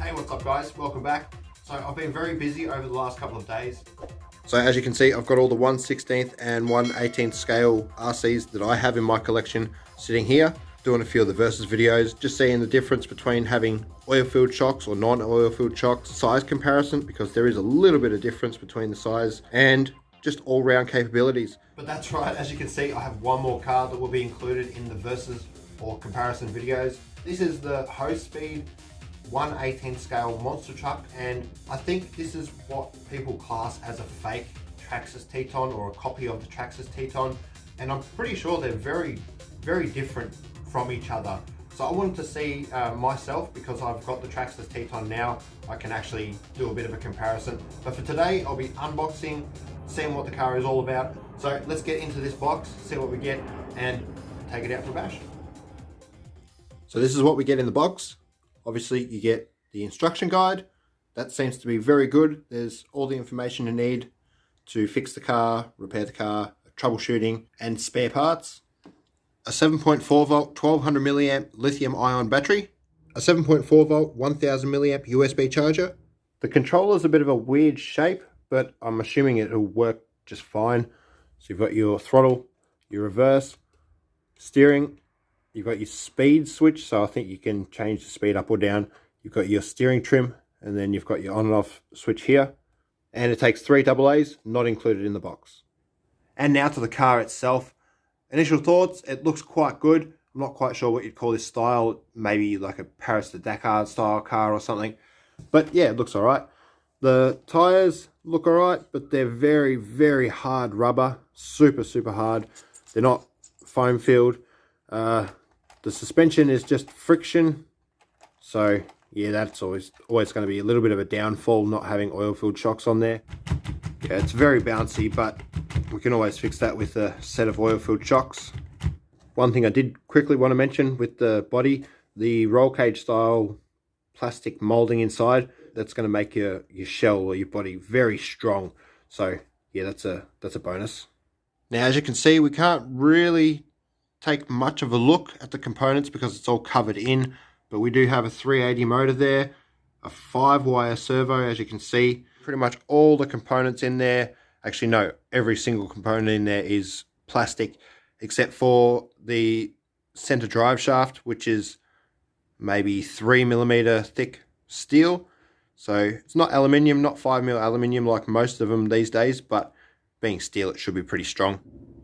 Hey, what's up guys? Welcome back. So I've been very busy over the last couple of days. So as you can see, I've got all the 1/16th and 1/18th scale RCs that I have in my collection sitting here, doing a few of the versus videos, just seeing the difference between having oil-filled shocks or non-oil-filled shocks, size comparison, because there is a little bit of difference between the size, and just all-round capabilities. But that's right, as you can see, I have one more car that will be included in the versus or comparison videos. This is the HoSpeed 1/18th scale monster truck, and I think this is what people class as a fake Traxxas Teton or a copy of the Traxxas Teton, and I'm pretty sure they're very different from each other. So I wanted to see myself, because I've got the Traxxas Teton now, I can actually do a bit of a comparison. But for today, I'll be unboxing, seeing what the car is all about. So let's get into this box, see what we get, and take it out for a bash. So this is what we get in the box. Obviously you get the instruction guide. That seems to be very good. There's all the information you need to fix the car, repair the car, troubleshooting, and spare parts. A 7.4 volt 1200 milliamp lithium ion battery, a 7.4 volt 1000 milliamp USB charger. The controller's a bit of a weird shape, but I'm assuming it'll work just fine. So you've got your throttle, your reverse, steering, you've got your speed switch, so I think you can change the speed up or down. You've got your steering trim, and then you've got your on and off switch here. And it takes 3 AA's, not included in the box. And now to the car itself. Initial thoughts, it looks quite good. I'm not quite sure what you'd call this style, maybe like a Paris to Dakar style car or something. But yeah, it looks alright. The tyres look alright, but they're very hard rubber, super hard. They're not foam filled. The suspension is just friction, so yeah, that's always going to be a little bit of a downfall not having oil-filled shocks on there. Yeah, it's very bouncy, but we can always fix that with a set of oil-filled shocks. One thing I did quickly want to mention with the body, the roll cage style plastic molding inside, that's going to make your shell or your body very strong. So yeah, that's a bonus. Now as you can see, we can't really take much of a look at the components because it's all covered in, but we do have a 380 motor there, a 5-wire servo, as you can see. Pretty much all the components in there, actually no, every single component in there is plastic except for the center drive shaft, which is maybe 3mm thick steel. So it's not aluminium, not 5mm aluminium like most of them these days, but being steel, it should be pretty strong.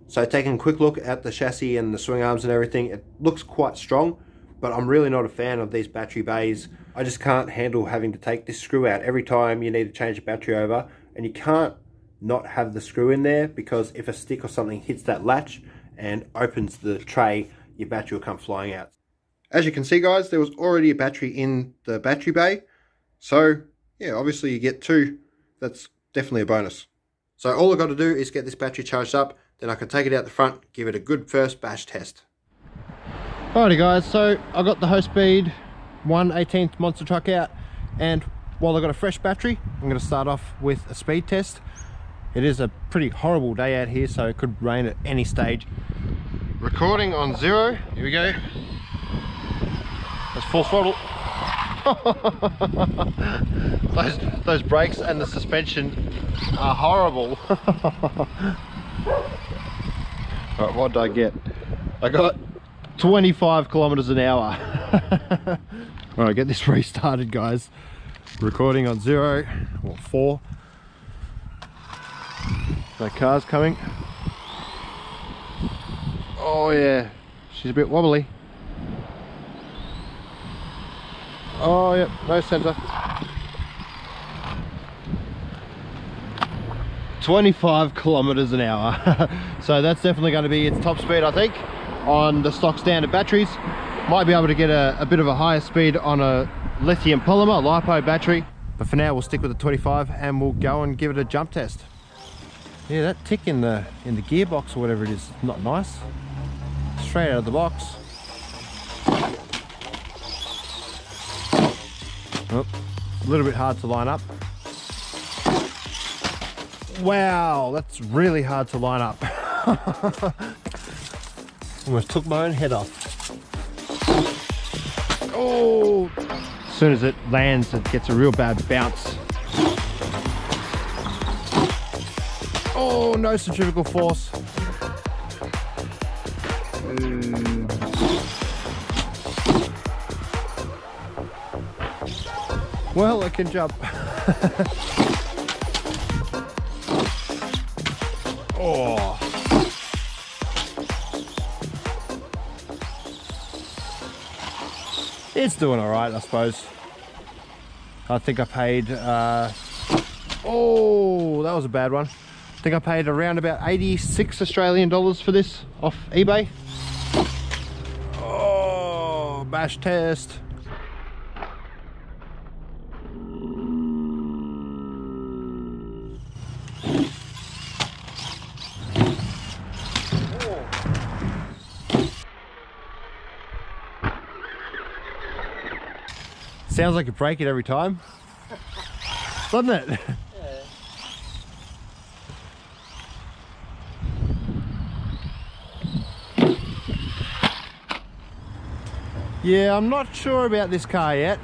So taking a quick look at the chassis and the swing arms and everything, it looks quite strong, but I'm really not a fan of these battery bays. I just can't handle having to take this screw out every time you need to change a battery over, and you can't not have the screw in there, because if a stick or something hits that latch and opens the tray, your battery will come flying out. As you can see guys, there was already a battery in the battery bay, so yeah, obviously you get 2. That's definitely a bonus. So all I've got to do is get this battery charged up, then I can take it out the front, give it a good first bash test. Alrighty guys, so I got the HoSpeed 1/18th monster truck out, and while I got a fresh battery, I'm going to start off with a speed test. It is a pretty horrible day out here, so it could rain at any stage. Recording on 0, here we go. That's full throttle. those brakes and the suspension are horrible. Alright, what did I get? I got 25 kilometers an hour. Alright, get this restarted guys. Recording on 0 or 4. My car's coming. Oh yeah, she's a bit wobbly. Oh yep, no center. 25 kilometers an hour. So that's definitely going to be its top speed, I think, on the stock standard batteries. Might be able to get a bit of a higher speed on a lithium polymer LiPo battery, but for now we'll stick with the 25 and we'll go and give it a jump test. Yeah, that tick in the gearbox or whatever it is, not nice. Straight out of the box. Oh, a little bit hard to line up. Wow, that's really hard to line up. Almost took my own head off. Oh, soon as it lands, it gets a real bad bounce. Oh, no centrifugal force. Well, it can jump. Oh. It's doing all right, I suppose. I think I paid, oh, that was a bad one. I think I paid around about 86 Australian dollars for this off eBay. Oh, bash test. Sounds like you break it every time, doesn't it? Yeah, I'm not sure about this car yet.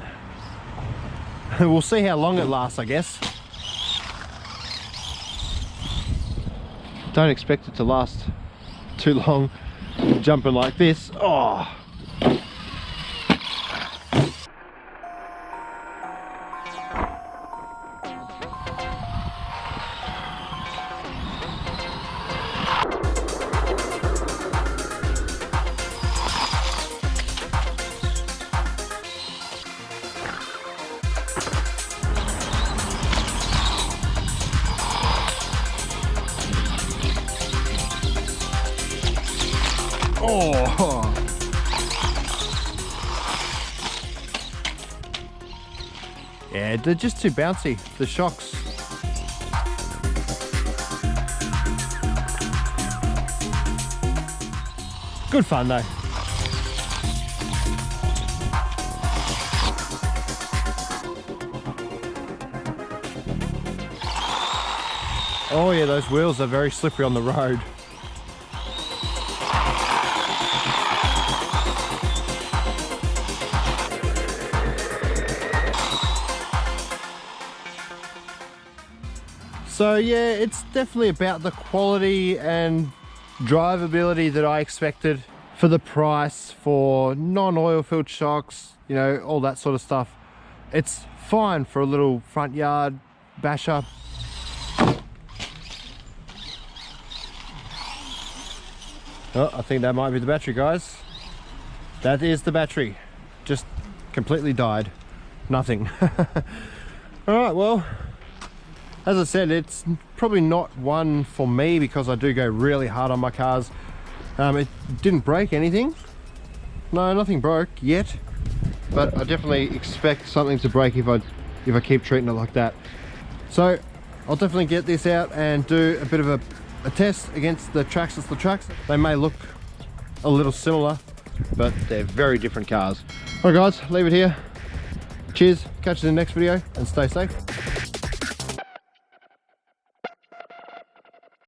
We'll see how long it lasts, I guess. Don't expect it to last too long jumping like this. Oh. Oh. Yeah, they're just too bouncy, the shocks. Good fun though. Oh yeah, those wheels are very slippery on the road. So yeah, it's definitely about the quality and drivability that I expected for the price, for non-oil filled shocks, you know, all that sort of stuff. It's fine for a little front yard basher. Oh, I think that might be the battery, guys. That is the battery. Just completely died. Nothing. All right, well, as I said, it's probably not one for me because I do go really hard on my cars. It didn't break anything. No, nothing broke yet, but I definitely expect something to break if I keep treating it like that. So I'll definitely get this out and do a bit of a test against the Traxxas LaTrax. They may look a little similar, but they're very different cars. All right guys, leave it here. Cheers, catch you in the next video and stay safe.